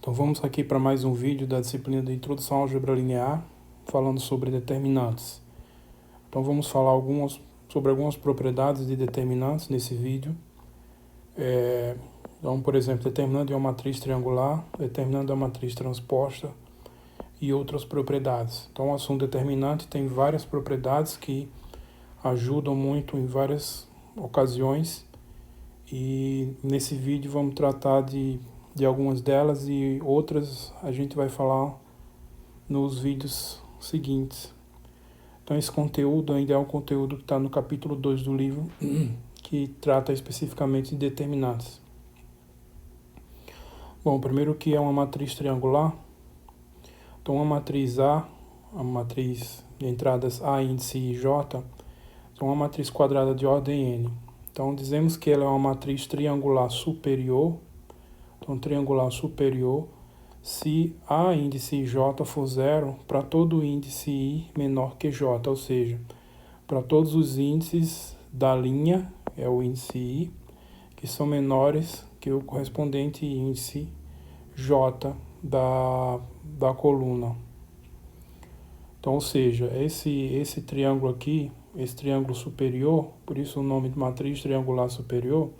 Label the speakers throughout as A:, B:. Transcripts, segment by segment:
A: Então vamos aqui para mais um vídeo da disciplina de Introdução à Álgebra Linear, falando sobre determinantes. Então vamos falar sobre algumas propriedades de determinantes nesse vídeo. Então, por exemplo, determinante de uma matriz triangular, determinante de uma matriz transposta e outras propriedades. Então o assunto determinante tem várias propriedades que ajudam muito em várias ocasiões e nesse vídeo vamos tratar de algumas delas e outras a gente vai falar nos vídeos seguintes. Então esse conteúdo ainda é um conteúdo que está no capítulo 2 do livro, que trata especificamente de determinantes. Bom, primeiro o que é uma matriz triangular. Então uma matriz A, a matriz de entradas A, índice e J, é uma matriz quadrada de ordem N. Então dizemos que ela é uma matriz triangular superior. Então triangular superior se A, índice e J for zero para todo índice I menor que J, ou seja, para todos os índices da linha, é o índice I, que são menores que o correspondente índice J da coluna. Então, ou seja, esse triângulo aqui, esse triângulo superior, por isso o nome de matriz triangular superior,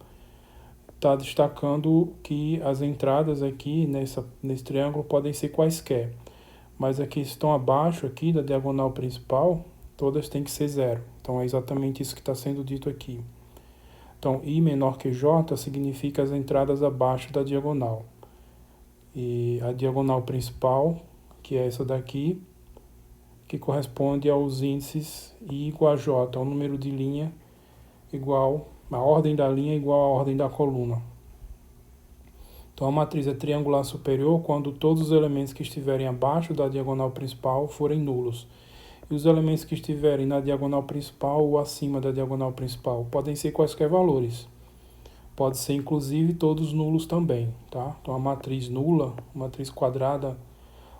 A: está destacando que as entradas aqui nesse triângulo podem ser quaisquer, mas aqui estão abaixo aqui da diagonal principal, todas têm que ser zero. Então é exatamente isso que está sendo dito aqui. Então I menor que J significa as entradas abaixo da diagonal. E a diagonal principal, que é essa daqui, que corresponde aos índices I igual a J, o número de linha igual, a ordem da linha igual à ordem da coluna. Então a matriz é triangular superior quando todos os elementos que estiverem abaixo da diagonal principal forem nulos. E os elementos que estiverem na diagonal principal ou acima da diagonal principal podem ser quaisquer valores. Pode ser inclusive todos nulos também, tá? Então a matriz nula, matriz quadrada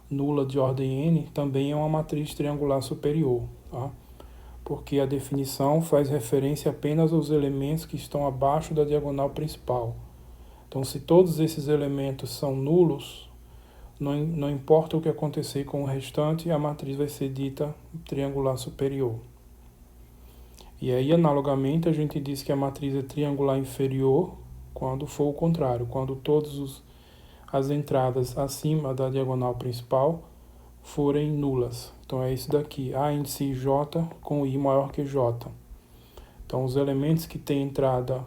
A: nula de ordem N, também é uma matriz triangular superior, tá? Porque a definição faz referência apenas aos elementos que estão abaixo da diagonal principal. Então, se todos esses elementos são nulos, não importa o que acontecer com o restante, a matriz vai ser dita triangular superior. E aí, analogamente, a gente diz que a matriz é triangular inferior quando for o contrário, quando todas as entradas acima da diagonal principal forem nulas. Então é isso daqui, A índice J com I maior que J. Então os elementos que têm entrada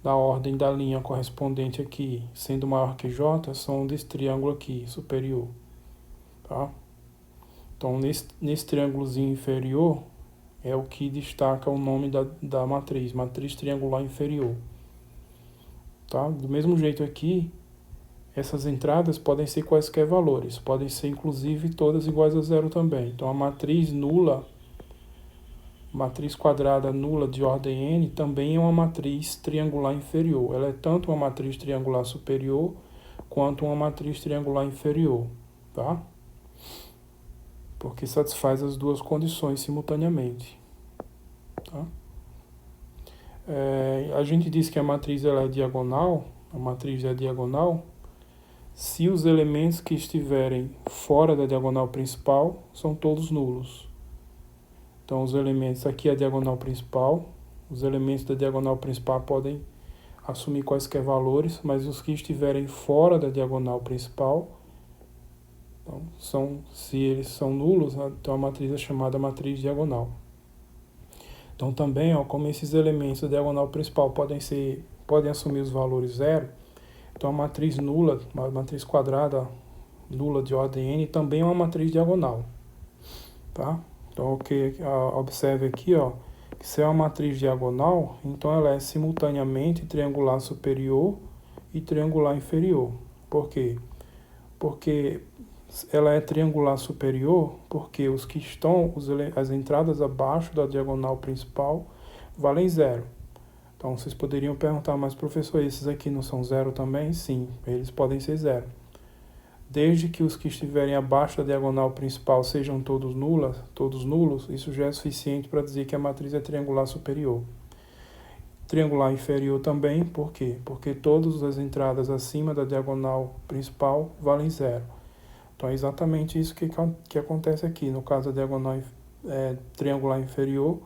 A: na ordem da linha correspondente aqui, sendo maior que J, são desse triângulo aqui, superior. Tá? Então nesse triângulozinho inferior é o que destaca o nome da matriz, matriz triangular inferior. Tá? Do mesmo jeito aqui, essas entradas podem ser quaisquer valores, podem ser inclusive todas iguais a zero também. Então a matriz nula, matriz quadrada nula de ordem N, também é uma matriz triangular inferior. Ela é tanto uma matriz triangular superior quanto uma matriz triangular inferior, tá? Porque satisfaz as duas condições simultaneamente. Tá? A gente diz que a matriz ela é diagonal, a matriz é diagonal, se os elementos que estiverem fora da diagonal principal são todos nulos. Então os elementos, aqui é a diagonal principal, os elementos da diagonal principal podem assumir quaisquer valores, mas os que estiverem fora da diagonal principal, então, se eles são nulos, então a matriz é chamada matriz diagonal. Então também, como esses elementos da diagonal principal podem assumir os valores zero, então a matriz nula, a matriz quadrada nula de ordem N, também é uma matriz diagonal. Tá? Então observe aqui, que se é uma matriz diagonal, então ela é simultaneamente triangular superior e triangular inferior. Por quê? Porque ela é triangular superior porque os que estão, as entradas abaixo da diagonal principal valem zero. Então vocês poderiam perguntar, mas professor, esses aqui não são zero também? Sim, eles podem ser zero. Desde que os que estiverem abaixo da diagonal principal sejam todos nulos, isso já é suficiente para dizer que a matriz é triangular superior. triangular inferior também, por quê? Porque todas as entradas acima da diagonal principal valem zero. Então é exatamente isso que acontece aqui, no caso da diagonal triangular inferior,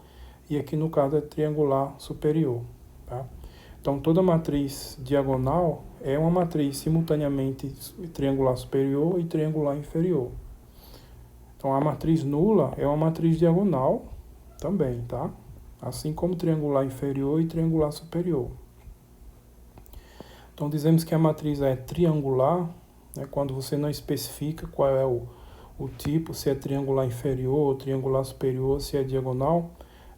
A: e aqui no caso é triangular superior. Tá? Então toda matriz diagonal é uma matriz simultaneamente triangular superior e triangular inferior. Então a matriz nula é uma matriz diagonal também, tá? Assim como triangular inferior e triangular superior. Então dizemos que a matriz é triangular, né, quando você não especifica qual é o tipo, se é triangular inferior ou triangular superior, se é diagonal.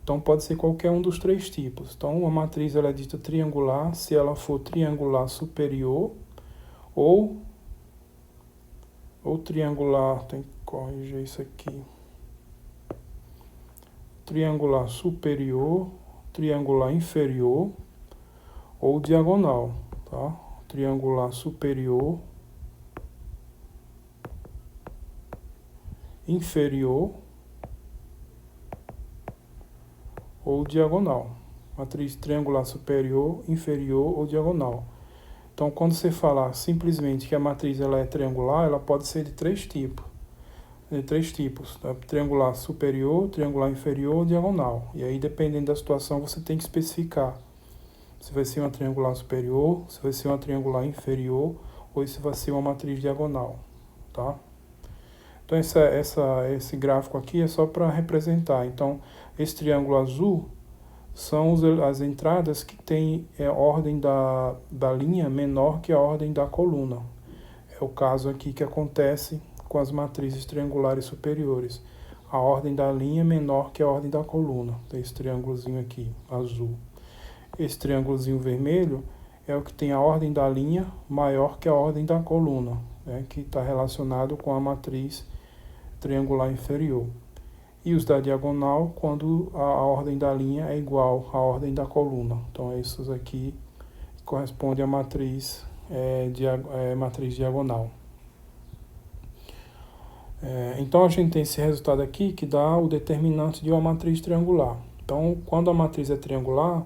A: Então pode ser qualquer um dos três tipos. Então a matriz ela é dita triangular se ela for triangular superior ou triangular, tem que corrigir isso aqui. Triangular superior, triangular inferior ou diagonal, tá? Triangular superior, inferior ou diagonal. Matriz triangular superior, inferior ou diagonal. Então, quando você falar simplesmente que a matriz ela é triangular, ela pode ser de três tipos. Tá? Triangular superior, triangular inferior ou diagonal. E aí, dependendo da situação, você tem que especificar se vai ser uma triangular superior, se vai ser uma triangular inferior ou se vai ser uma matriz diagonal. Tá? Então, esse gráfico aqui é só para representar. Então, esse triângulo azul são as entradas que têm a ordem da linha menor que a ordem da coluna. É o caso aqui que acontece com as matrizes triangulares superiores. A ordem da linha é menor que a ordem da coluna. Tem esse triângulozinho aqui, azul. Esse triângulozinho vermelho é o que tem a ordem da linha maior que a ordem da coluna, né, que está relacionado com a matriz triangular inferior. E os da diagonal, quando a ordem da linha é igual à ordem da coluna. Então, esses aqui correspondem à matriz, matriz diagonal. Então, a gente tem esse resultado aqui que dá o determinante de uma matriz triangular. Então, quando a matriz é triangular,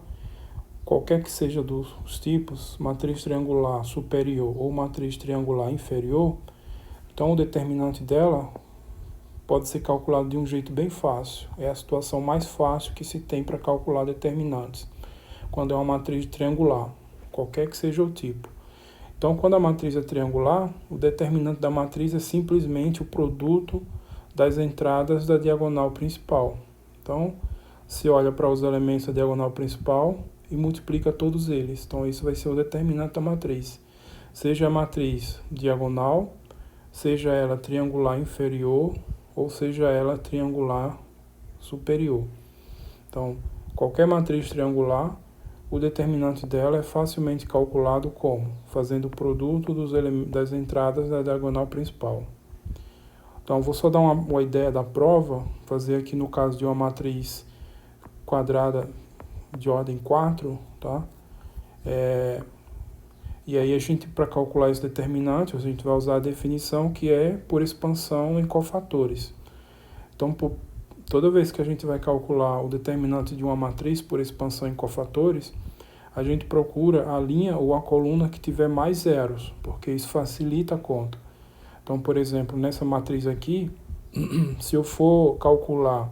A: qualquer que seja dos tipos, matriz triangular superior ou matriz triangular inferior, então o determinante dela pode ser calculado de um jeito bem fácil. É a situação mais fácil que se tem para calcular determinantes, quando é uma matriz triangular, qualquer que seja o tipo. Então, quando a matriz é triangular, o determinante da matriz é simplesmente o produto das entradas da diagonal principal. Então, se olha para os elementos da diagonal principal e multiplica todos eles. Então, isso vai ser o determinante da matriz. Seja a matriz diagonal, seja ela triangular inferior, ou seja ela triangular superior. Então, qualquer matriz triangular, o determinante dela é facilmente calculado como? Fazendo o produto das entradas da diagonal principal. Então, vou só dar uma ideia da prova, fazer aqui no caso de uma matriz quadrada de ordem 4, tá? E aí a gente, para calcular esse determinante, a gente vai usar a definição que é por expansão em cofatores. Então, toda vez que a gente vai calcular o determinante de uma matriz por expansão em cofatores, a gente procura a linha ou a coluna que tiver mais zeros, porque isso facilita a conta. Então, por exemplo, nessa matriz aqui, se eu for calcular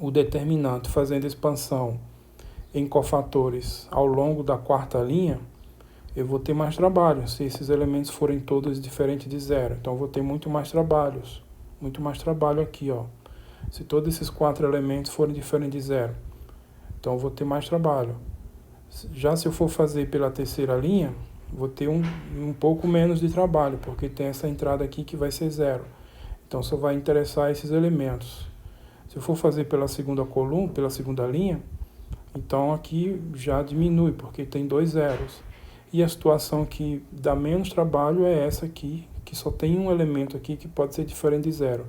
A: o determinante fazendo expansão em cofatores ao longo da quarta linha, eu vou ter mais trabalho, se esses elementos forem todos diferentes de zero. Então, eu vou ter muito mais trabalho aqui, ó. Se todos esses 4 elementos forem diferentes de zero, então eu vou ter mais trabalho. Já se eu for fazer pela terceira linha, vou ter um pouco menos de trabalho, porque tem essa entrada aqui que vai ser zero. Então, só vai interessar esses elementos. Se eu for fazer pela segunda coluna, pela segunda linha, então aqui já diminui, porque tem 2 zeros. E a situação que dá menos trabalho é essa aqui, que só tem um elemento aqui que pode ser diferente de zero.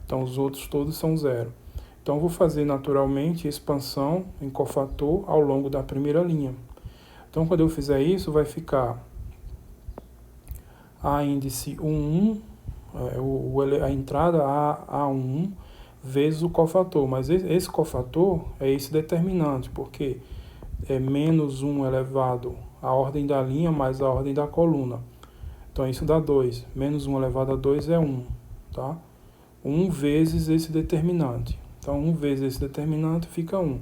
A: Então, os outros todos são zero. Então, eu vou fazer naturalmente expansão em cofator ao longo da primeira linha. Então, quando eu fizer isso, vai ficar a índice 1, a entrada A1 vezes o cofator. Mas esse cofator é esse determinante, porque é menos 1 elevado à ordem da linha mais a ordem da coluna. Então isso dá 2. Menos 1 elevado a 2 é 1. Tá? 1 vezes esse determinante. Então 1 vezes esse determinante fica 1.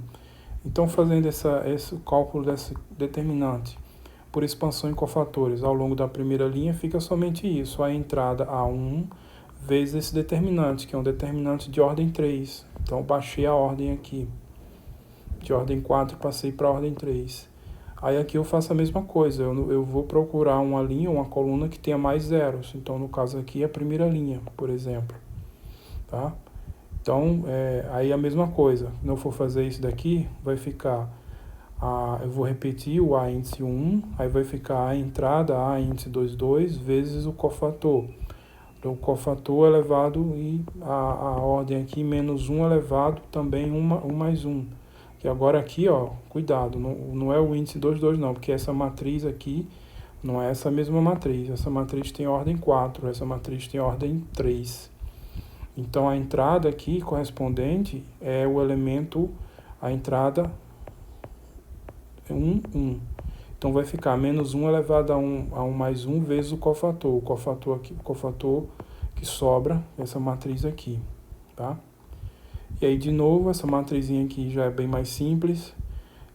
A: Então fazendo esse cálculo desse determinante por expansão em cofatores ao longo da primeira linha, fica somente isso, a entrada A1 vezes esse determinante, que é um determinante de ordem 3. Então baixei a ordem aqui, de ordem 4 passei para a ordem 3. Aí aqui eu faço a mesma coisa, eu vou procurar uma linha, uma coluna que tenha mais zeros. Então no caso aqui é a primeira linha, por exemplo. Tá? Então aí a mesma coisa, se eu for fazer isso daqui, vai ficar... eu vou repetir o A índice 1, aí vai ficar a entrada A índice 22 vezes o cofator. Então, o cofator elevado e a ordem aqui menos 1 elevado também 1 mais 1. Que agora aqui, ó, cuidado, não é o índice 22 não, porque essa matriz aqui não é essa mesma matriz. Essa matriz tem ordem 4, essa matriz tem ordem 3. Então a entrada aqui correspondente é o elemento, a entrada 1, 1. Então vai ficar menos 1 elevado a 1 mais 1 vezes o cofator. O cofator que sobra, essa matriz aqui. Tá? E aí de novo, essa matrizinha aqui já é bem mais simples.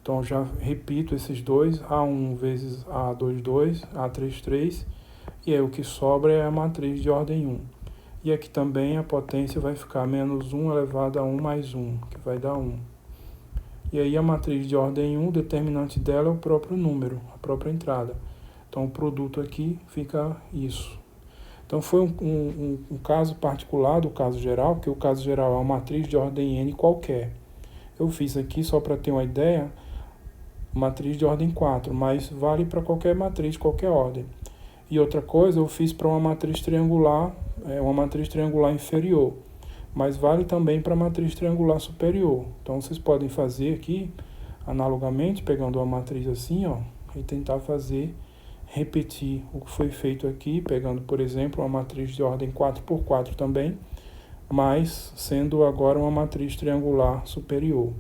A: Então já repito esses dois, A1 vezes A22, A33. E aí o que sobra é a matriz de ordem 1. E aqui também a potência vai ficar menos 1 elevado a 1 mais 1, que vai dar 1. E aí a matriz de ordem 1, o determinante dela é o próprio número, a própria entrada. Então o produto aqui fica isso. Então foi um caso particular do caso geral, porque o caso geral é uma matriz de ordem n qualquer. Eu fiz aqui só para ter uma ideia, matriz de ordem 4, mas vale para qualquer matriz, qualquer ordem. E outra coisa, eu fiz para uma matriz triangular inferior, mas vale também para a matriz triangular superior. Então vocês podem fazer aqui, analogamente, pegando uma matriz assim, ó, e tentar repetir o que foi feito aqui, pegando, por exemplo, uma matriz de ordem 4x4 também, mas sendo agora uma matriz triangular superior.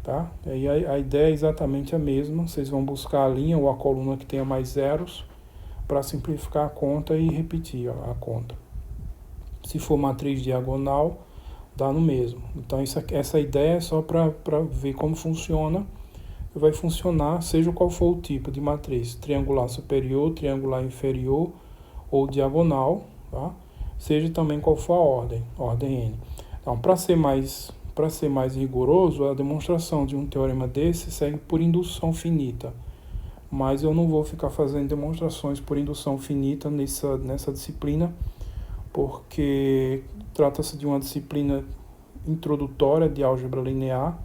A: Tá? E a ideia é exatamente a mesma, vocês vão buscar a linha ou a coluna que tenha mais zeros para simplificar a conta e repetir a conta. Se for matriz diagonal, dá no mesmo. Então essa ideia é só para ver como funciona. Vai funcionar seja qual for o tipo de matriz, triangular superior, triangular inferior ou diagonal, tá? Seja também qual for a ordem n. Então, para ser mais rigoroso, a demonstração de um teorema desse segue por indução finita. Mas eu não vou ficar fazendo demonstrações por indução finita nessa disciplina, porque trata-se de uma disciplina introdutória de álgebra linear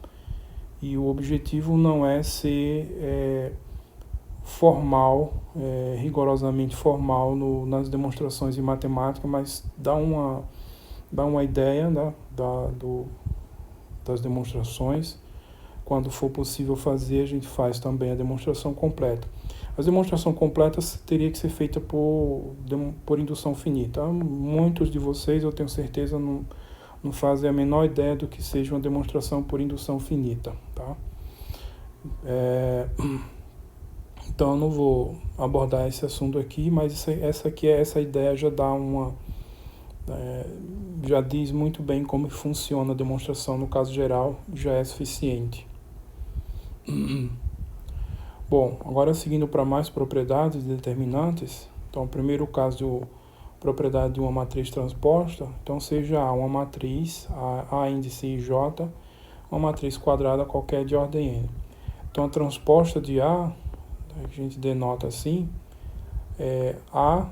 A: e o objetivo não é ser formal, rigorosamente formal nas demonstrações de matemática, mas dá uma ideia, né, das demonstrações. Quando for possível fazer, a gente faz também a demonstração completa. A demonstração completa teria que ser feita por indução finita. Muitos de vocês, eu tenho certeza, não fazem a menor ideia do que seja uma demonstração por indução finita. Tá? Então eu não vou abordar esse assunto aqui, mas essa ideia já dá já diz muito bem como funciona a demonstração no caso geral, já é suficiente. Bom, agora seguindo para mais propriedades determinantes. Então, o primeiro caso de propriedade de uma matriz transposta, então seja A uma matriz, A índice J, uma matriz quadrada qualquer de ordem n. Então, a transposta de A, a gente denota assim, A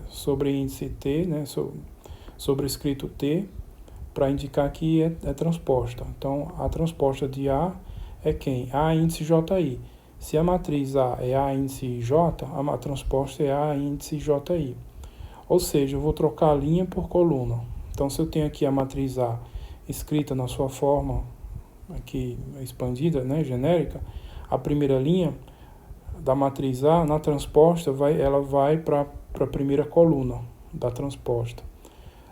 A: sobre índice T, né, sobrescrito T, para indicar que é transposta. Então, a transposta de A é quem? A índice JI. Se a matriz A é A índice J, a transposta é A índice JI. Ou seja, eu vou trocar a linha por coluna. Então, se eu tenho aqui a matriz A escrita na sua forma aqui expandida, né, genérica, a primeira linha da matriz A, na transposta, ela vai para a primeira coluna da transposta.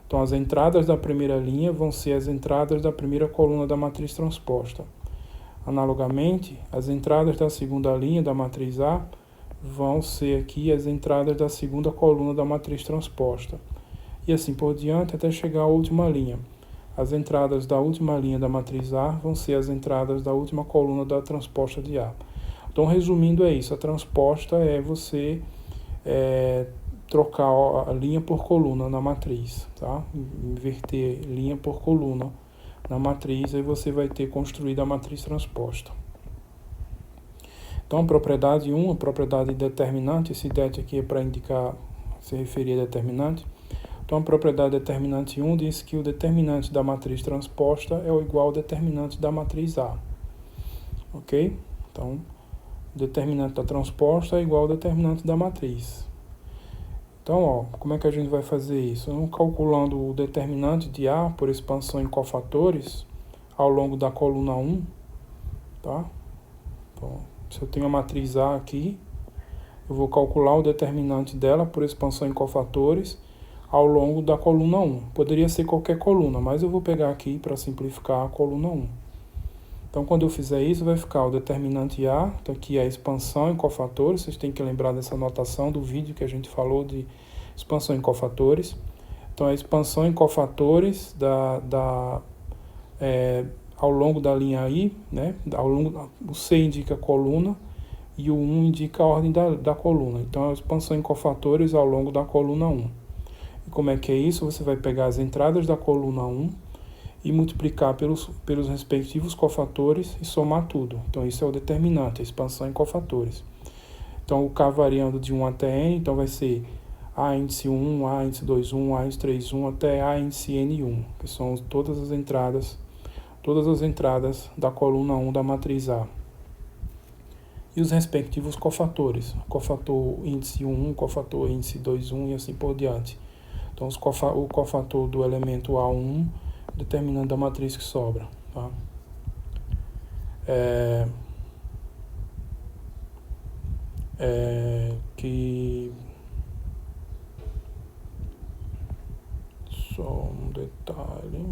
A: Então, as entradas da primeira linha vão ser as entradas da primeira coluna da matriz transposta. Analogamente, as entradas da segunda linha da matriz A vão ser aqui as entradas da segunda coluna da matriz transposta. E assim por diante até chegar à última linha. As entradas da última linha da matriz A vão ser as entradas da última coluna da transposta de A. Então, resumindo, é isso. A transposta é você trocar a linha por coluna na matriz, tá? Inverter linha por coluna na matriz, aí você vai ter construído a matriz transposta. Então, a propriedade 1, a propriedade determinante, esse det aqui é para indicar, se referir a determinante. Então, a propriedade determinante 1 diz que o determinante da matriz transposta é igual ao determinante da matriz A. Ok? Então, o determinante da transposta é igual ao determinante da matriz. Então, ó, como é que a gente vai fazer isso? Calculando o determinante de A por expansão em cofatores ao longo da coluna 1, tá? Então, se eu tenho a matriz A aqui, eu vou calcular o determinante dela por expansão em cofatores ao longo da coluna 1. Poderia ser qualquer coluna, mas eu vou pegar aqui para simplificar a coluna 1. Então, quando eu fizer isso, vai ficar o determinante A, então aqui é a expansão em cofatores, vocês têm que lembrar dessa notação do vídeo que a gente falou de expansão em cofatores. Então, a expansão em cofatores ao longo da linha I, né? O C indica a coluna e o 1 indica a ordem da coluna. Então, a expansão em cofatores ao longo da coluna 1. E como é que é isso? Você vai pegar as entradas da coluna 1, e multiplicar pelos respectivos cofatores e somar tudo. Então, isso é o determinante, a expansão em cofatores. Então, o K variando de 1 até N, então vai ser A índice 1, A índice 2, 1, A índice 3, 1, até A índice N1, que são todas as entradas da coluna 1 da matriz A. E os respectivos cofatores, cofator índice 1, cofator índice 2, 1 e assim por diante. Então, o cofator do elemento A1 determinando a matriz que sobra, tá? Só um detalhe.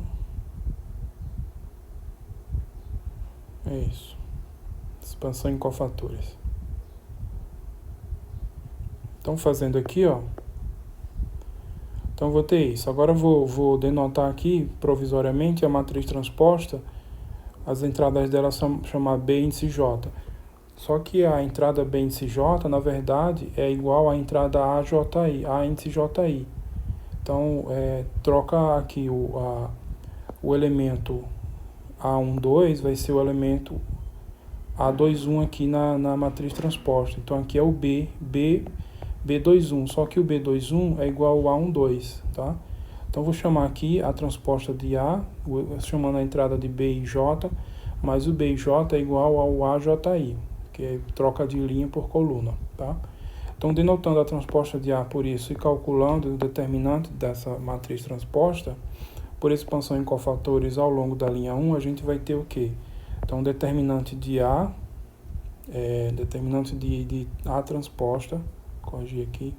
A: É isso. Expansão em cofatores. Então, fazendo aqui, ó. Então, vou ter isso. Agora, vou denotar aqui, provisoriamente, a matriz transposta. As entradas dela são chamar B índice J. Só que a entrada B índice J, na verdade, é igual à entrada AJI, A índice JI. Então, troca aqui o elemento A12 vai ser o elemento A21 aqui na matriz transposta. Então, aqui é o B21, só que o B21 é igual ao A12, tá? Então, vou chamar aqui a transposta de A, chamando a entrada de B e J, mas o B e J é igual ao AJI, que é troca de linha por coluna, tá? Então, denotando a transposta de A por isso e calculando o determinante dessa matriz transposta, por expansão em cofatores ao longo da linha 1, a gente vai ter o quê? Então, determinante de A, determinante de A transposta, corrigir aqui,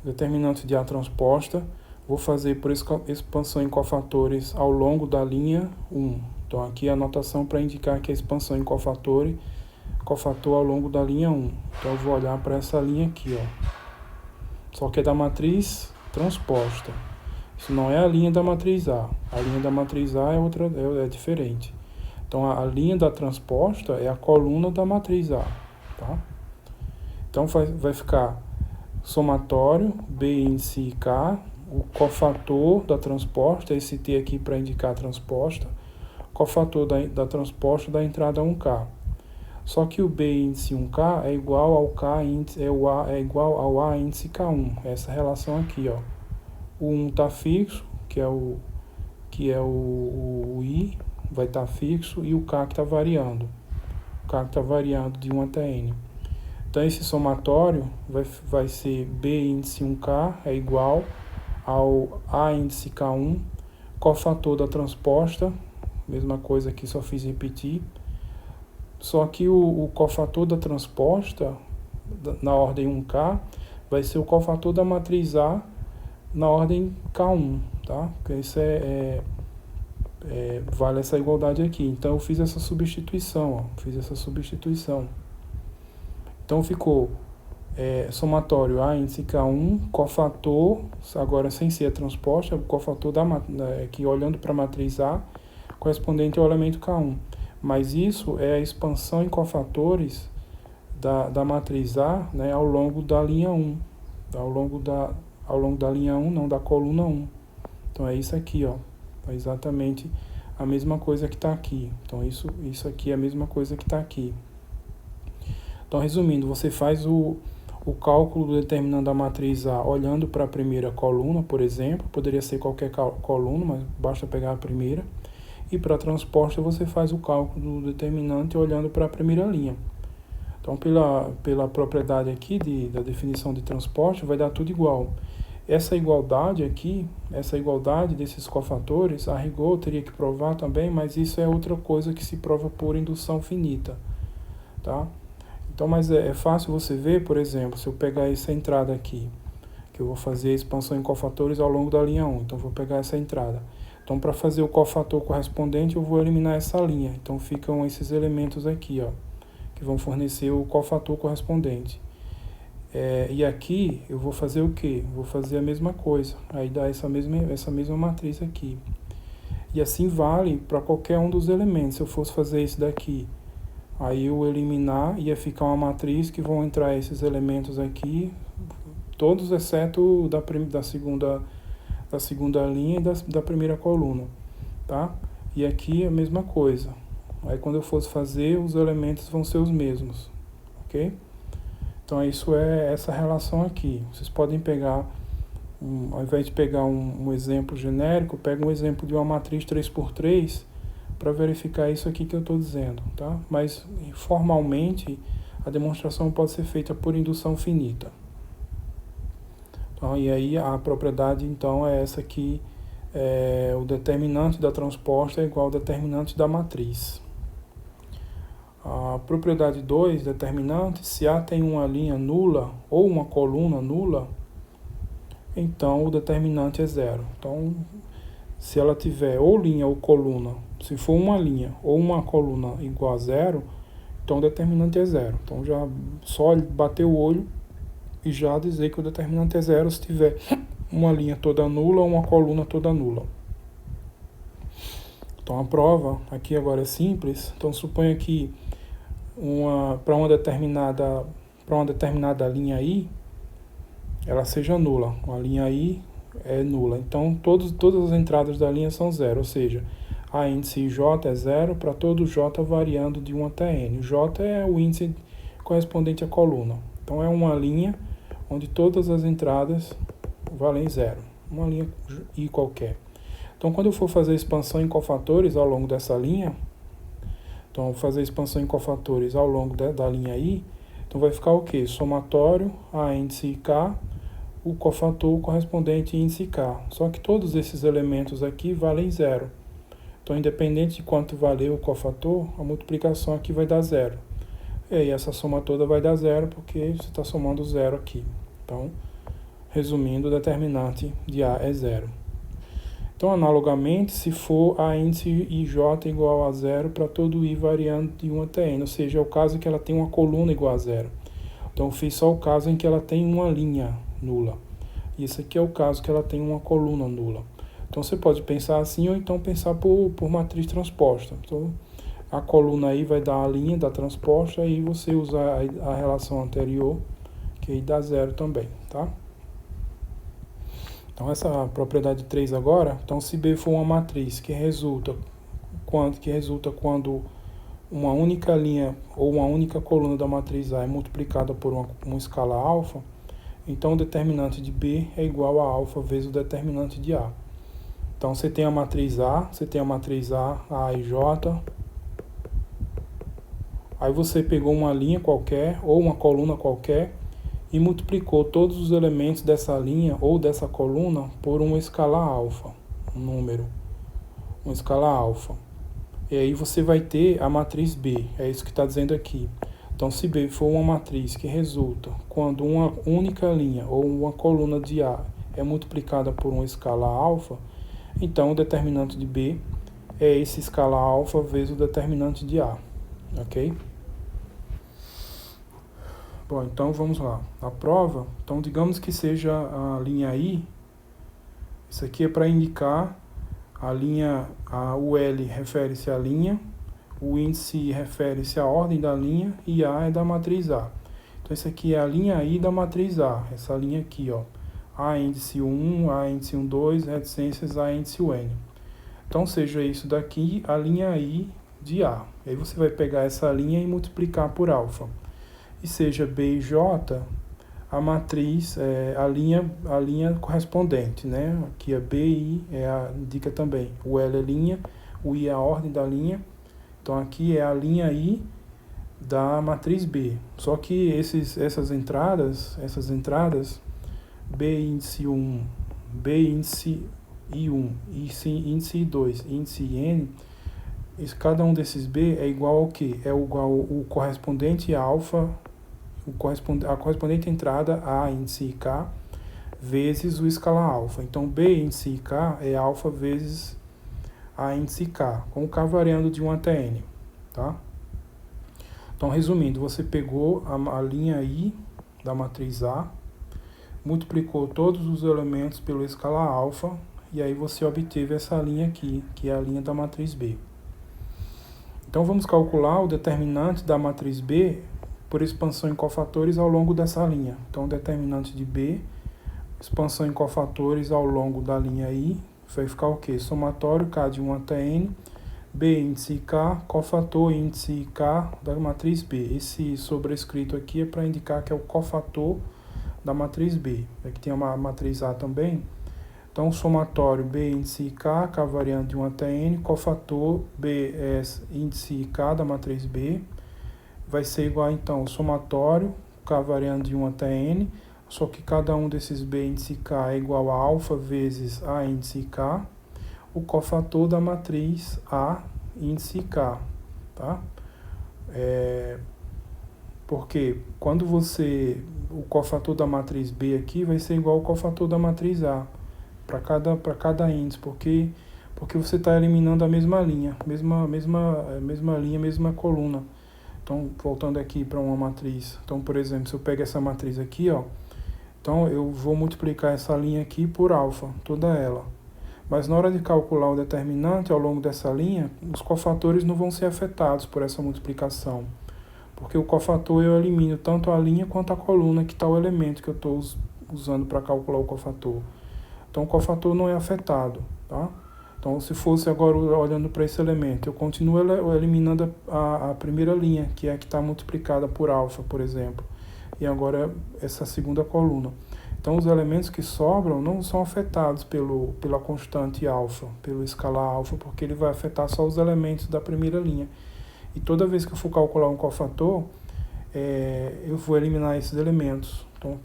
A: determinante de A transposta, vou fazer por expansão em cofatores ao longo da linha 1. Então, aqui é a anotação para indicar que a expansão em cofator ao longo da linha 1. Então, eu vou olhar para essa linha aqui, ó. Só que é da matriz transposta. Isso não é a linha da matriz A. A linha da matriz A é diferente. Então, a linha da transposta é a coluna da matriz A, tá? Então, vai ficar somatório, B índice K, o cofator da transposta, esse T aqui para indicar a transposta, cofator da transposta da entrada 1K. Só que o B índice 1K é igual ao K índice, é igual ao A índice K1. Essa relação aqui, ó. O 1 está fixo, que é o I, vai estar fixo, e o K que está variando. O K que está variando de 1 até N. Então, esse somatório vai ser B índice 1K é igual ao A índice K1, cofator da transposta, mesma coisa aqui, só fiz repetir. Só que o cofator da transposta, na ordem 1K, vai ser o cofator da matriz A na ordem K1, tá? Porque isso vale essa igualdade aqui. Então eu fiz essa substituição, ó, Então ficou somatório A índice K1, cofator, agora sem ser a transposta, o cofator aqui olhando para a matriz A, correspondente ao elemento K1. Mas isso é a expansão em cofatores da matriz A, né, ao longo da linha 1. Ao longo da linha 1, não, da coluna 1. Então é isso aqui, ó. É exatamente a mesma coisa que está aqui. Então isso aqui é a mesma coisa que está aqui. Então, resumindo, você faz o cálculo do determinante da matriz A olhando para a primeira coluna, por exemplo. Poderia ser qualquer coluna, mas basta pegar a primeira. E para a transposta você faz o cálculo do determinante olhando para a primeira linha. Então, pela propriedade aqui da definição de transposta, vai dar tudo igual. Essa igualdade aqui, essa igualdade desses cofatores, a rigor eu teria que provar também, mas isso é outra coisa que se prova por indução finita, tá? Então, mas é fácil você ver, por exemplo, se eu pegar essa entrada aqui, que eu vou fazer a expansão em cofatores ao longo da linha 1, então vou pegar essa entrada. Então, para fazer o cofator correspondente, eu vou eliminar essa linha. Então, ficam esses elementos aqui, ó, que vão fornecer o cofator correspondente. E aqui eu vou fazer o quê? Vou fazer a mesma coisa. Aí dá essa mesma matriz aqui. E assim vale para qualquer um dos elementos. Se eu fosse fazer isso daqui, aí eu eliminar, ia ficar uma matriz que vão entrar esses elementos aqui, todos exceto da segunda linha e da primeira coluna, tá? E aqui a mesma coisa. Aí quando eu fosse fazer, os elementos vão ser os mesmos, ok? Então isso é essa relação aqui. Vocês podem pegar, ao invés de pegar um exemplo genérico, pega um exemplo de uma matriz 3x3 para verificar isso aqui que eu estou dizendo, tá? Mas formalmente a demonstração pode ser feita por indução finita. Então, e aí a propriedade então é essa aqui, o determinante da transposta é igual ao determinante da matriz. A propriedade 2, determinante, se A tem uma linha nula ou uma coluna nula, então o determinante é zero. Então, se ela tiver ou linha ou coluna, se for uma linha ou uma coluna igual a zero, então o determinante é zero. Então já só bater o olho e já dizer que o determinante é zero se tiver uma linha toda nula ou uma coluna toda nula. Então a prova aqui agora é simples. Então suponha que para uma determinada linha I, ela seja nula. A linha I é nula. Então todas as entradas da linha são zero, ou seja, a índice J é zero para todo J variando de 1 até N. J é o índice correspondente à coluna. Então é uma linha onde todas as entradas valem zero. Uma linha I qualquer. Então quando eu for fazer expansão em cofatores ao longo dessa linha, então eu vou fazer expansão em cofatores ao longo da linha I, então vai ficar o quê? Somatório a índice K, o cofator correspondente a índice K. Só que todos esses elementos aqui valem zero. Então, independente de quanto valer o cofator, a multiplicação aqui vai dar zero. E aí essa soma toda vai dar zero, porque você está somando zero aqui. Então, resumindo, o determinante de A é zero. Então, analogamente, se for a índice IJ igual a zero para todo I variando de 1 até N, ou seja, é o caso em que ela tem uma coluna igual a zero. Então, eu fiz só o caso em que ela tem uma linha nula. E esse aqui é o caso que ela tem uma coluna nula. Então, você pode pensar assim ou então pensar por matriz transposta. Então, a coluna aí vai dar a linha da transposta e você usar a relação anterior, que aí dá zero também, tá? Então, essa propriedade 3 agora, então se B for uma matriz que resulta quando uma única linha ou uma única coluna da matriz A é multiplicada por uma escala alfa, então o determinante de B é igual a alfa vezes o determinante de A. Então você tem a matriz A, A e J. Aí você pegou uma linha qualquer ou uma coluna qualquer e multiplicou todos os elementos dessa linha ou dessa coluna por uma escala alfa, um número, uma escala alfa. E aí você vai ter a matriz B, é isso que está dizendo aqui. Então, se B for uma matriz que resulta quando uma única linha ou uma coluna de A é multiplicada por uma escala alfa, então o determinante de B é esse escala alfa vezes o determinante de A, ok? Bom, então vamos lá. A prova, então digamos que seja a linha I, isso aqui é para indicar a linha, o L refere-se à linha, o índice refere-se à ordem da linha e A é da matriz A. Então, isso aqui é a linha I da matriz A, essa linha aqui, ó. A índice 1, A índice 1, 2, reticências, A índice N. Então, seja isso daqui a linha I de A. Aí você vai pegar essa linha e multiplicar por alfa. E seja B e J, a matriz, a linha correspondente, né? Aqui é B e I, indica também. O L é linha, o I é a ordem da linha. Então, aqui é a linha I da matriz B. Só que essas entradas, B índice 1, B índice I1, índice I2, índice IN, cada um desses B é igual ao quê? É igual o correspondente alfa, a correspondente entrada A índice IK vezes o escala alfa. Então, B índice IK é alfa vezes A índice K, com o K variando de 1 até N, tá? Então, resumindo, você pegou a linha I da matriz A, multiplicou todos os elementos pela escala alfa, e aí você obteve essa linha aqui, que é a linha da matriz B. Então, vamos calcular o determinante da matriz B por expansão em cofatores ao longo dessa linha. Então, o determinante de B, expansão em cofatores ao longo da linha I, vai ficar o quê? Somatório K de 1 até N, B índice IK, cofator índice IK da matriz B. Esse sobrescrito aqui é para indicar que é o cofator da matriz B. Aqui tem uma matriz A também. Então, somatório B índice IK, K variando de 1 até N, cofator B índice IK da matriz B, vai ser igual, então, o somatório K variando de 1 até N, só que cada um desses B índice K é igual a alfa vezes A índice K, o cofator da matriz A índice K, tá? Porque quando o cofator da matriz B aqui vai ser igual ao cofator da matriz A, para cada índice, porque você está eliminando a mesma linha, mesma linha, mesma coluna. Então, voltando aqui para uma matriz. Então, por exemplo, se eu pego essa matriz aqui, ó, então eu vou multiplicar essa linha aqui por alfa, toda ela. Mas na hora de calcular o determinante ao longo dessa linha, os cofatores não vão ser afetados por essa multiplicação. Porque o cofator eu elimino tanto a linha quanto a coluna, que está o elemento que eu estou usando para calcular o cofator. Então, o cofator não é afetado, tá? Então, se fosse agora olhando para esse elemento, eu continuo eliminando a primeira linha, que é a que está multiplicada por alfa, por exemplo. E agora essa segunda coluna. Então, os elementos que sobram não são afetados pela constante alfa, pelo escalar alfa, porque ele vai afetar só os elementos da primeira linha. E toda vez que eu for calcular um cofator, eu vou eliminar esses elementos, então,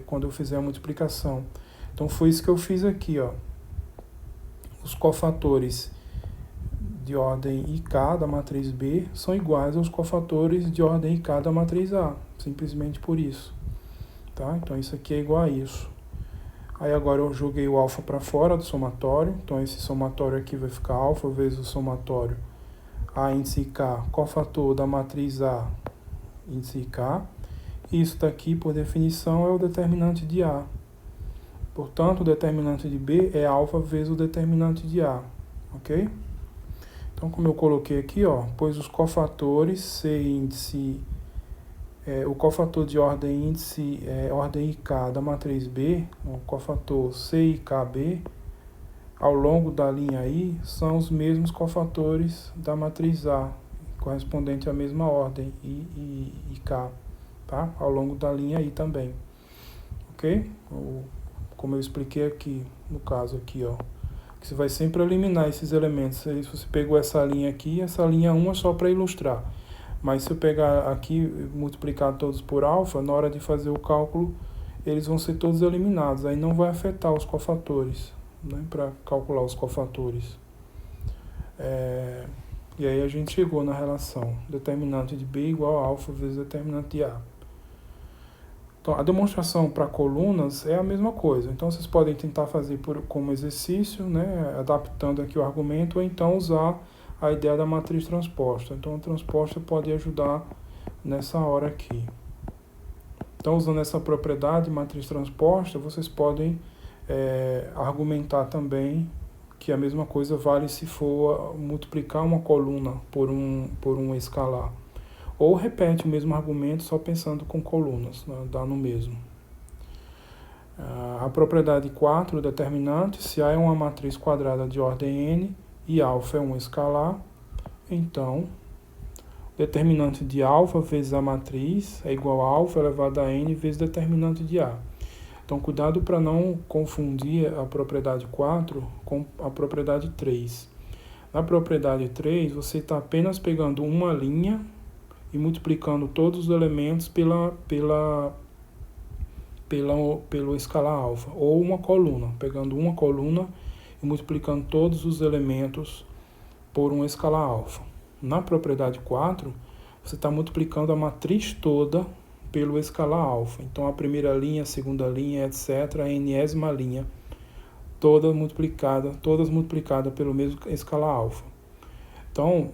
A: quando eu fizer a multiplicação. Então, foi isso que eu fiz aqui, ó. Os cofatores de ordem IK da matriz B são iguais aos cofatores de ordem IK da matriz A, simplesmente por isso. Tá? Então, isso aqui é igual a isso. Aí, agora eu joguei o alfa para fora do somatório. Então, esse somatório aqui vai ficar alfa vezes o somatório A índice IK, cofator da matriz A, índice IK. Isso daqui, por definição, é o determinante de A. Portanto, o determinante de B é alfa vezes o determinante de A. Ok? Então, como eu coloquei aqui, ó, pois os cofatores C índice... o cofator de ordem índice, ordem IK da matriz B, o cofator CIKB, ao longo da linha I, são os mesmos cofatores da matriz A, correspondente à mesma ordem, I e K, tá? Ao longo da linha I também. Ok? Como eu expliquei aqui, no caso aqui, ó, que você vai sempre eliminar esses elementos. Aí, se você pegou essa linha aqui, essa linha 1 é só para ilustrar. Mas se eu pegar aqui e multiplicar todos por alfa, na hora de fazer o cálculo, eles vão ser todos eliminados. Aí não vai afetar os cofatores, né, para calcular os cofatores. E aí a gente chegou na relação determinante de B igual a alfa vezes determinante de A. Então, a demonstração para colunas é a mesma coisa. Então, vocês podem tentar fazer como exercício, né, adaptando aqui o argumento, ou então usar a ideia da matriz transposta. Então, a transposta pode ajudar nessa hora aqui. Então, usando essa propriedade, matriz transposta, vocês podem argumentar também que a mesma coisa vale se for multiplicar uma coluna por um escalar. Ou repete o mesmo argumento só pensando com colunas, né? Dá no mesmo. A propriedade 4, determinante, se A é uma matriz quadrada de ordem n e alfa é um escalar, então determinante de alfa vezes a matriz é igual a alfa elevado a n vezes determinante de A. Então, cuidado para não confundir a propriedade 4 com a propriedade 3. Na propriedade 3, você está apenas pegando uma linha e multiplicando todos os elementos pelo escalar alfa, ou uma coluna, pegando uma coluna e multiplicando todos os elementos por um escalar alfa. Na propriedade 4, você está multiplicando a matriz toda pelo escalar alfa. Então, a primeira linha, a segunda linha, etc., a enésima linha, todas multiplicadas pelo mesmo escalar alfa. Então,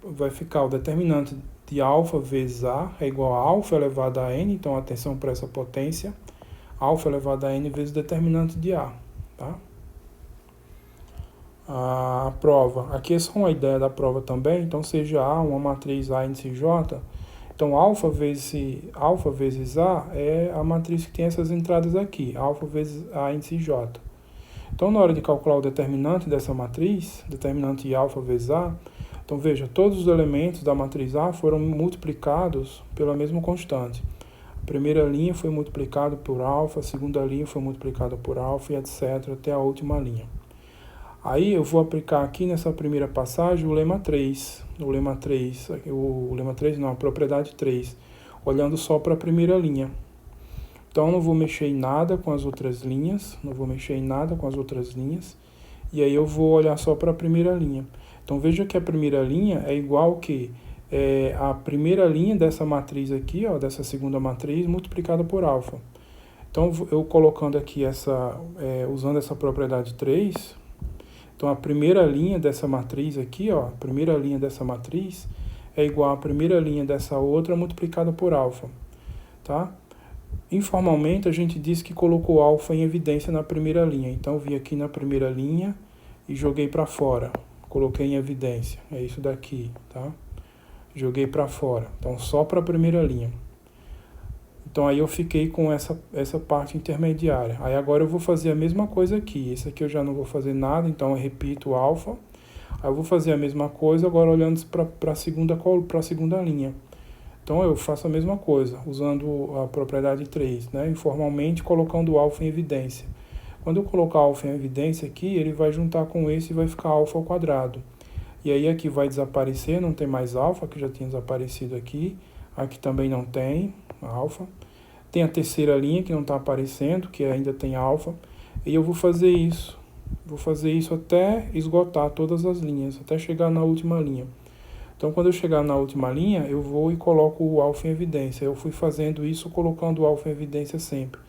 A: vai ficar o determinante de alfa vezes A é igual a alfa elevado a n, então atenção para essa potência, alfa elevado a n vezes o determinante de A. Tá? A prova, aqui é só uma ideia da prova também, então seja A uma matriz A índice J, então alfa vezes A é a matriz que tem essas entradas aqui, alfa vezes A índice J. Então, na hora de calcular o determinante dessa matriz, determinante de alfa vezes A, então veja, todos os elementos da matriz A foram multiplicados pela mesma constante. A primeira linha foi multiplicada por alfa, a segunda linha foi multiplicada por alfa e etc. até a última linha. Aí eu vou aplicar aqui nessa primeira passagem o lema 3. A propriedade 3, olhando só para a primeira linha. Então, não vou mexer em nada com as outras linhas, e aí eu vou olhar só para a primeira linha. Então, veja que a primeira linha é igual que a primeira linha dessa matriz aqui, ó, dessa segunda matriz, multiplicada por alfa. Então, eu colocando aqui usando essa propriedade 3, então a primeira linha dessa matriz aqui, ó, a primeira linha dessa matriz é igual à primeira linha dessa outra multiplicada por alfa, tá? Informalmente, a gente disse que colocou alfa em evidência na primeira linha. Então, eu vim aqui na primeira linha e joguei para fora. Coloquei em evidência. É isso daqui, tá? Joguei para fora. Então, só para a primeira linha. Então, aí eu fiquei com essa parte intermediária. Aí, agora eu vou fazer a mesma coisa aqui. Esse aqui eu já não vou fazer nada, então eu repito o alfa. Aí, eu vou fazer a mesma coisa, agora olhando para a segunda linha. Então, eu faço a mesma coisa, usando a propriedade 3, né? Informalmente, colocando o alfa em evidência. Quando eu colocar alfa em evidência aqui, ele vai juntar com esse e vai ficar alfa ao quadrado. E aí, aqui vai desaparecer, não tem mais alfa, que já tinha desaparecido aqui. Aqui também não tem alfa. Tem a terceira linha que não está aparecendo, que ainda tem alfa. E eu vou fazer isso. Vou fazer isso até esgotar todas as linhas, até chegar na última linha. Então, quando eu chegar na última linha, eu vou e coloco o alfa em evidência. Eu fui fazendo isso, colocando o alfa em evidência sempre.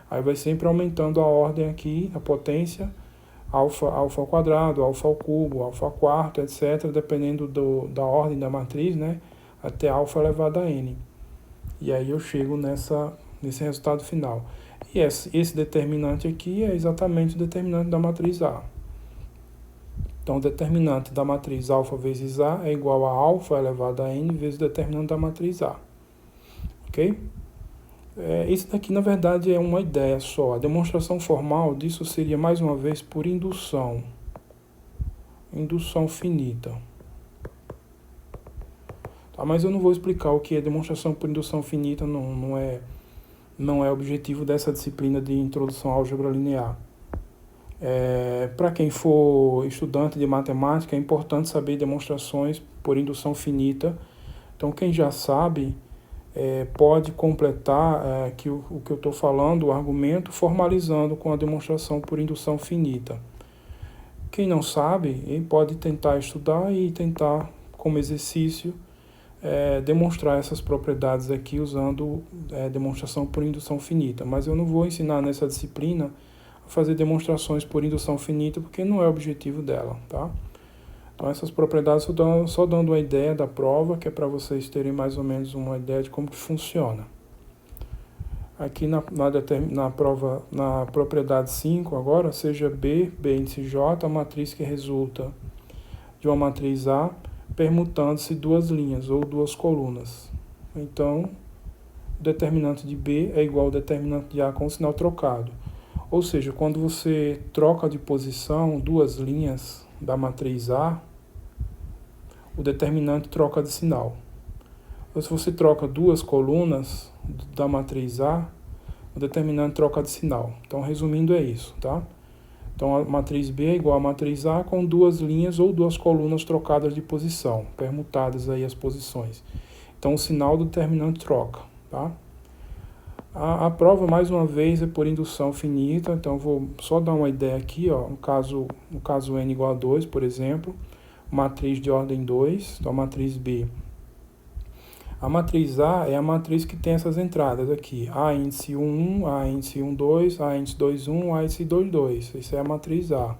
A: Aí vai sempre aumentando a ordem aqui, a potência, alfa ao quadrado, alfa ao cubo, alfa ao quarto, etc., dependendo da ordem da matriz, né? Até alfa elevado a n. E aí eu chego nesse resultado final. E esse determinante aqui é exatamente o determinante da matriz A. Então, o determinante da matriz alfa vezes A é igual a alfa elevado a n vezes o determinante da matriz A. Ok? Isso daqui, na verdade, é uma ideia só. A demonstração formal disso seria, mais uma vez, por indução. Indução finita. Tá, mas eu não vou explicar o que é demonstração por indução finita, não é objetivo dessa disciplina de introdução à álgebra linear. Para quem for estudante de matemática, é importante saber demonstrações por indução finita. Então, quem já sabe, pode completar o que eu estou falando, o argumento, formalizando com a demonstração por indução finita. Quem não sabe, pode tentar estudar e tentar como exercício, demonstrar essas propriedades aqui usando demonstração por indução finita. Mas eu não vou ensinar nessa disciplina a fazer demonstrações por indução finita, porque não é o objetivo dela, tá? Então essas propriedades eu estou só dando uma ideia da prova, que é para vocês terem mais ou menos uma ideia de como que funciona. Aqui na prova, na propriedade 5 agora, seja B índice J, a matriz que resulta de uma matriz A, permutando-se duas linhas ou duas colunas. Então, o determinante de B é igual ao determinante de A com o sinal trocado. Ou seja, quando você troca de posição duas linhas da matriz A, o determinante troca de sinal. Ou se você troca duas colunas da matriz A, o determinante troca de sinal. Então, resumindo, é isso, tá? Então, a matriz B é igual à matriz A com duas linhas ou duas colunas trocadas de posição, permutadas aí as posições. Então, o sinal do determinante troca, tá? A prova, mais uma vez, é por indução finita. Então, vou só dar uma ideia aqui, ó. No caso n igual a 2, por exemplo, matriz de ordem 2, então a matriz B. A matriz A é a matriz que tem essas entradas aqui. A índice 1, A índice 1, 2, A índice 2, 1, A índice 2, 2. Isso é a matriz A.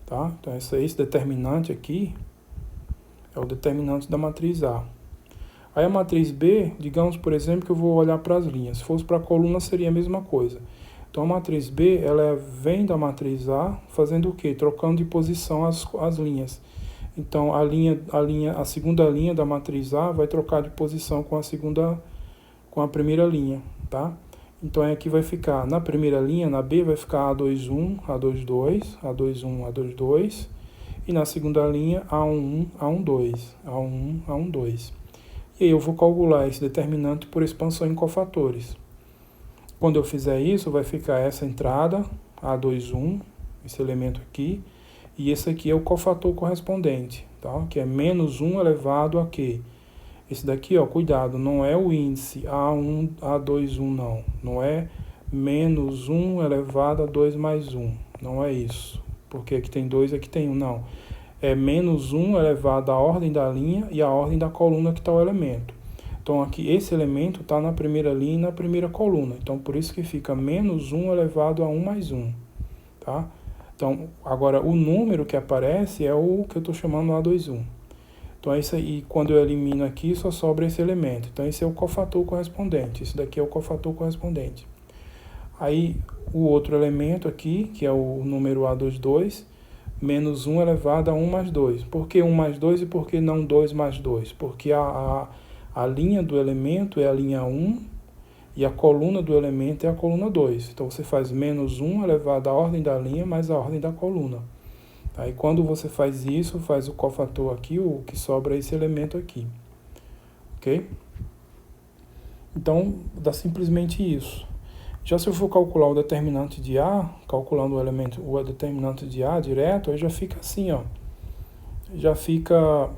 A: Tá? Então, esse determinante aqui é o determinante da matriz A. Aí a matriz B, digamos, por exemplo, que eu vou olhar para as linhas. Se fosse para a coluna, seria a mesma coisa. Então, a matriz B, ela vem da matriz A, fazendo o quê? Trocando de posição as linhas. Então, a segunda linha da matriz A vai trocar de posição com a primeira linha, tá? Então, aqui vai ficar, na primeira linha, na B, vai ficar A21, A22, A21, A22, e na segunda linha, A11, A12, A11, A12. E aí eu vou calcular esse determinante por expansão em cofatores. Quando eu fizer isso, vai ficar essa entrada, A21, esse elemento aqui, e esse aqui é o cofator correspondente, tá? Que é menos 1 elevado a quê? Esse daqui, ó, cuidado, não é o índice A1, A21, não. Não é menos 1 elevado a 2 mais 1. Não é isso. Porque aqui tem 2, aqui tem 1, não. É menos 1 elevado à ordem da linha e à ordem da coluna que está o elemento. Então, aqui, esse elemento está na primeira linha e na primeira coluna. Então, por isso que fica menos 1 elevado a 1 mais 1, tá? Então, agora, o número que aparece é o que eu estou chamando A21. Então, é isso aí. Quando eu elimino aqui, só sobra esse elemento. Então, esse é o cofator correspondente. Esse daqui é o cofator correspondente. Aí, o outro elemento aqui, que é o número A22, menos 1 elevado a 1 mais 2. Por que 1 mais 2 e por que não 2 mais 2? Porque a linha do elemento é a linha 1, e a coluna do elemento é a coluna 2. Então, você faz menos 1 elevado à ordem da linha mais a ordem da coluna. Aí, quando você faz isso, faz o cofator aqui, o que sobra é esse elemento aqui. Ok? Então, dá simplesmente isso. Já se eu for calcular o determinante de A, calculando o determinante de A direto, aí já fica assim, ó. Já fica...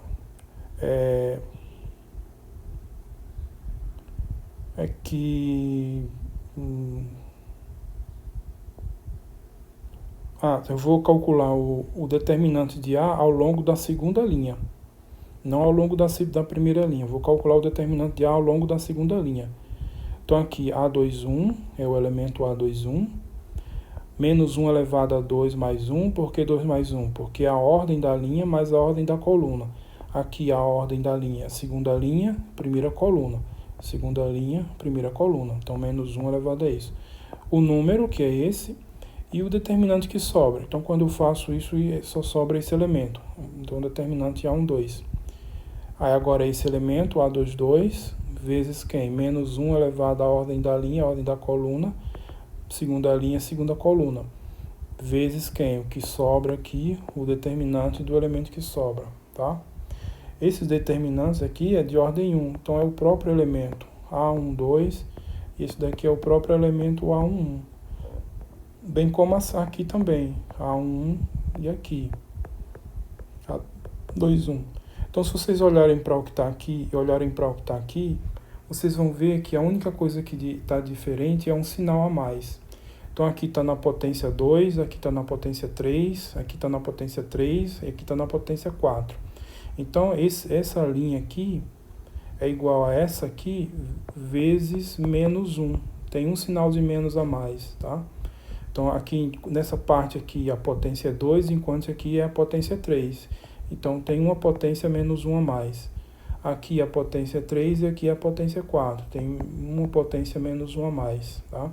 A: eu vou calcular o determinante de A ao longo da segunda linha, não ao longo da primeira linha. Vou calcular o determinante de A ao longo da segunda linha. Então aqui A21 é o elemento A21, menos 1 elevado a 2 mais 1, por que 2 mais 1? Porque é a ordem da linha mais a ordem da coluna. Aqui a ordem da linha, segunda linha, primeira coluna. Segunda linha, primeira coluna. Então, menos 1 elevado a isso. O número, que é esse, e o determinante que sobra. Então, quando eu faço isso, só sobra esse elemento. Então, o determinante é A1, 2. Aí, agora, esse elemento, A22, vezes quem? Menos 1 elevado à ordem da linha, a ordem da coluna. Segunda linha, segunda coluna. Vezes quem? O que sobra aqui, o determinante do elemento que sobra, tá? Esses determinantes aqui é de ordem 1, então é o próprio elemento A1, 2, e esse daqui é o próprio elemento A1, 1. Bem como aqui também, A1 e aqui, A2, 1. Então, se vocês olharem para o que está aqui e olharem para o que está aqui, vocês vão ver que a única coisa que está diferente é um sinal a mais. Então, aqui está na potência 2, aqui está na potência 3, aqui está na potência 3 e aqui está na potência 4. Então, essa linha aqui é igual a essa aqui vezes menos 1. Tem um sinal de menos a mais, tá? Então, aqui nessa parte aqui a potência é 2, enquanto aqui a potência é 3. Então, tem uma potência menos 1 a mais. Aqui a potência é 3 e aqui a potência é 4. Tem uma potência menos 1 a mais, tá?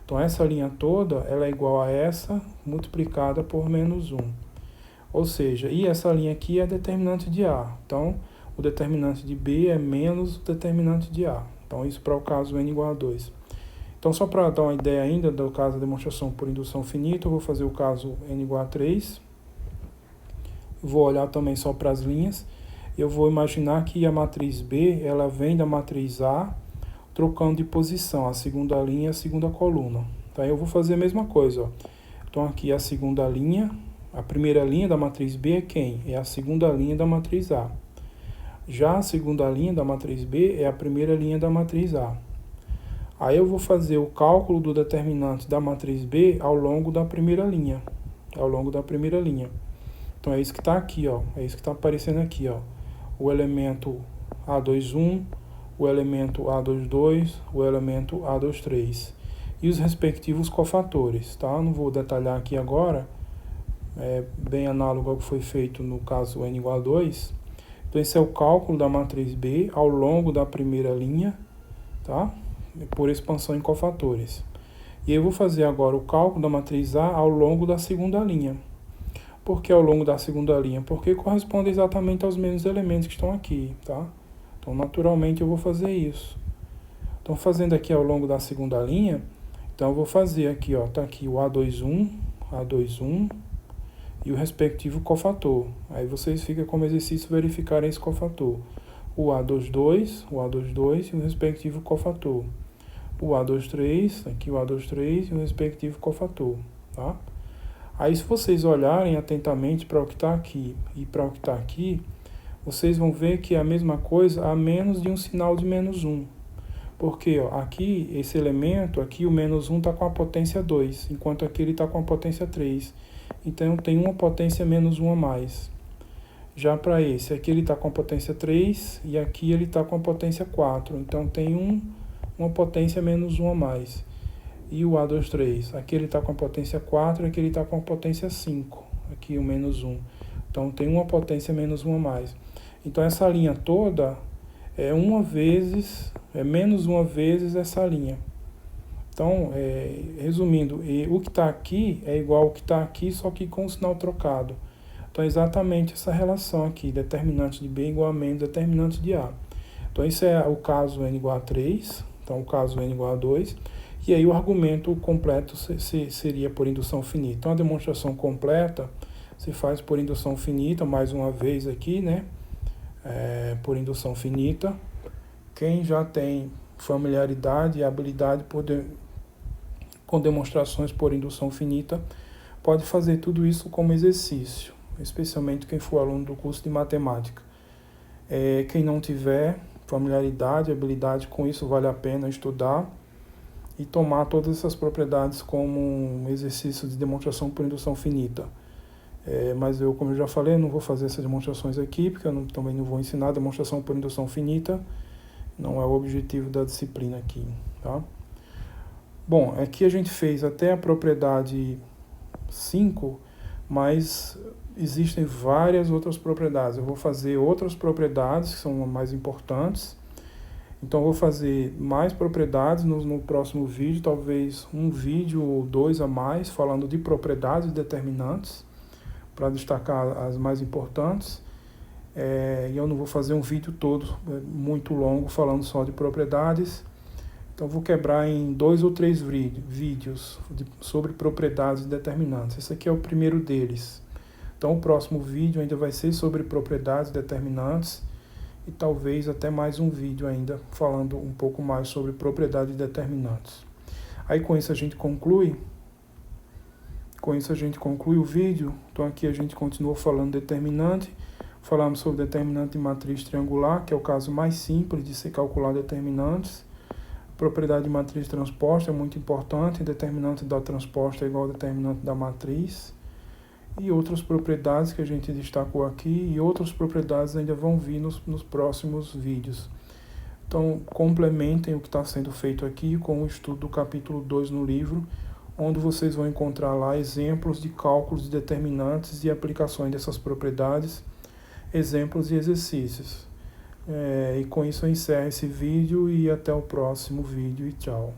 A: Então, essa linha toda, ela é igual a essa multiplicada por menos 1. Ou seja, e essa linha aqui é determinante de A. Então, o determinante de B é menos o determinante de A. Então, isso para o caso n igual a 2. Então, só para dar uma ideia ainda do caso da demonstração por indução finita, eu vou fazer o caso n igual a 3. Vou olhar também só para as linhas. Eu vou imaginar que a matriz B, ela vem da matriz A, trocando de posição, a segunda linha e a segunda coluna. Então, eu vou fazer a mesma coisa, ó. Então, aqui a segunda linha, a primeira linha da matriz B é quem? É a segunda linha da matriz A. Já a segunda linha da matriz B é a primeira linha da matriz A. Aí eu vou fazer o cálculo do determinante da matriz B ao longo da primeira linha. Ao longo da primeira linha. Então é isso que está aqui, ó. É isso que está aparecendo aqui, ó. O elemento A21, o elemento A22, o elemento A23. E os respectivos cofatores, tá? Não vou detalhar aqui agora. É bem análogo ao que foi feito no caso n igual a 2. Então esse é o cálculo da matriz B ao longo da primeira linha, tá? Por expansão em cofatores. E eu vou fazer agora o cálculo da matriz A ao longo da segunda linha. Por que ao longo da segunda linha? Porque corresponde exatamente aos mesmos elementos que estão aqui, tá? Então, naturalmente, eu vou fazer isso. Então, fazendo aqui ao longo da segunda linha, então eu vou fazer aqui, ó, tá aqui o A21, A21 e o respectivo cofator. Aí vocês ficam como exercício verificarem esse cofator. O A22 e o respectivo cofator. O A23, aqui o A23 e o respectivo cofator, tá? Aí se vocês olharem atentamente para o que está aqui e para o que está aqui, vocês vão ver que é a mesma coisa a menos de um sinal de menos 1. Porque ó, aqui, esse elemento, aqui o menos 1 está com a potência 2, enquanto aqui ele está com a potência 3. Então tem uma potência menos 1 a mais. Já para esse, aqui ele está com a potência 3 e aqui ele está com a potência 4. Então tem uma potência menos 1 a mais. E o A23, aqui ele está com a potência 4, aqui ele está com a potência 5, aqui o menos 1. Então tem uma potência menos 1 a mais. Então essa linha toda é menos uma vezes essa linha. Então, resumindo, o que está aqui é igual ao que está aqui, só que com o sinal trocado. Então é exatamente essa relação aqui, determinante de B igual a menos determinante de A. Então esse é o caso n igual a 3, então o caso n igual a 2. E aí o argumento completo seria por indução finita. Então a demonstração completa se faz por indução finita, mais uma vez aqui, né? Por indução finita. Quem já tem familiaridade e habilidade com demonstrações por indução finita, pode fazer tudo isso como exercício, especialmente quem for aluno do curso de matemática. Quem não tiver familiaridade, habilidade com isso, vale a pena estudar e tomar todas essas propriedades como um exercício de demonstração por indução finita. Mas eu, como eu já falei, não vou fazer essas demonstrações aqui, porque eu também não vou ensinar demonstração por indução finita, não é o objetivo da disciplina aqui, tá? Bom, aqui a gente fez até a propriedade 5, mas existem várias outras propriedades. Eu vou fazer outras propriedades que são mais importantes. Então, eu vou fazer mais propriedades no próximo vídeo, talvez um vídeo ou 2 a mais, falando de propriedades determinantes, para destacar as mais importantes. E eu não vou fazer um vídeo todo muito longo, falando só de propriedades. Então, eu vou quebrar em 2 ou 3 vídeos sobre propriedades determinantes. Esse aqui é o primeiro deles. Então, o próximo vídeo ainda vai ser sobre propriedades determinantes, e talvez até mais um vídeo ainda falando um pouco mais sobre propriedades determinantes. Aí com isso a gente conclui o vídeo. Então aqui a gente continuou falando determinante, falamos sobre determinante de matriz triangular, que é o caso mais simples de se calcular determinantes. Propriedade de matriz transposta é muito importante, determinante da transposta é igual ao determinante da matriz. e outras propriedades que a gente destacou aqui, e outras propriedades ainda vão vir nos próximos vídeos. Então, complementem o que está sendo feito aqui com o estudo do capítulo 2 no livro, onde vocês vão encontrar lá exemplos de cálculos de determinantes e aplicações dessas propriedades, exemplos e exercícios. E com isso eu encerro esse vídeo e até o próximo vídeo e tchau.